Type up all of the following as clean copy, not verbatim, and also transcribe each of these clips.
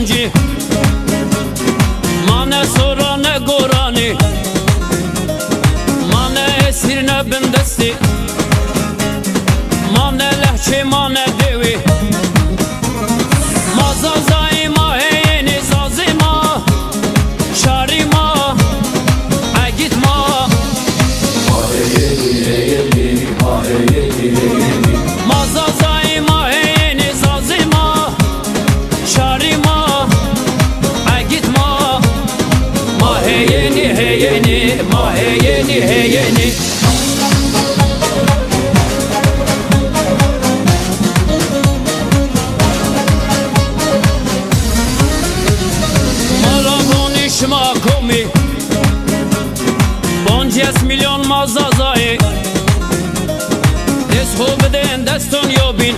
yabancı. Mane sonra ne gorani, mane esir ne bindesti, mane lehçe mane devi. Mazazay ma heyeni zazima, şarima agitma. Maheyeni heyeni, maheyeni heyeni. Mazazay ma heyeni zazima, şarima agitma. Maheyeni heyeni, maheyeni heyeni. Maraboni şma komi, bonces milyon mazazay. Des hobeden deston yobin,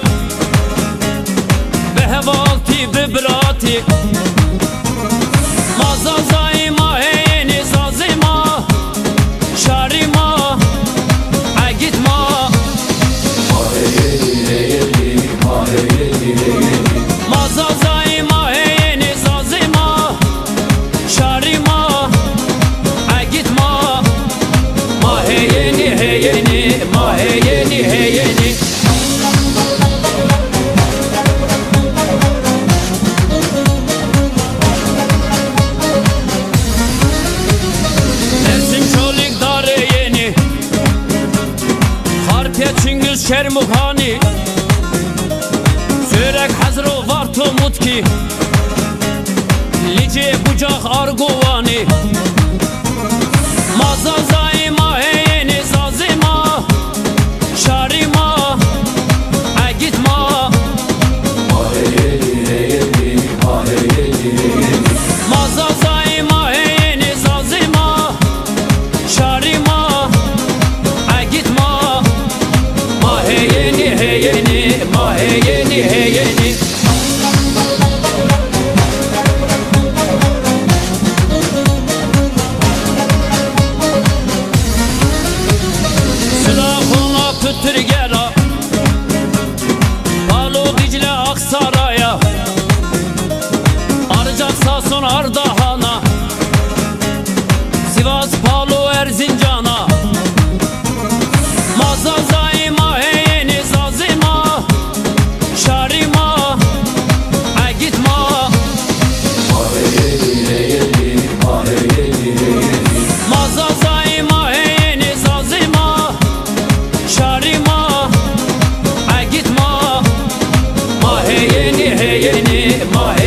be hevalti be brati. Mazazay ma heyeni zazima, şarima agitma. Maheyeni heyeni, maheyeni heyeni. Mazazay ma heyeni zazima, şarima agitma. Maheyeni heyeni, maheyeni heyeni. Dersin çolik dare yeni, Harpiye Çingüz Şermuhani, Sörek Hazro Varto Mutki, Lice Bucak Arguvani. Mazazay ma heyeni zazima, şarima agitma. Maheyeni heyeni, maheyeni heyeni. Mazazay ma heyeni zazima, şarima agitma. Maheyeni heyeni, maheyeni heyeni. Silahına pütür gera, Palo Dicle Aksaray'a, Arcak Sason Ardahan'a, Sivas Palo Erzincan'a. Mazazay ma heyeni zazima, şarima agitma. Maheyeni heyeni, maheyeni heyeni. Mazazay ma heyeni zazima, şarima agitma. Maheyeni heyeni, maheyeni.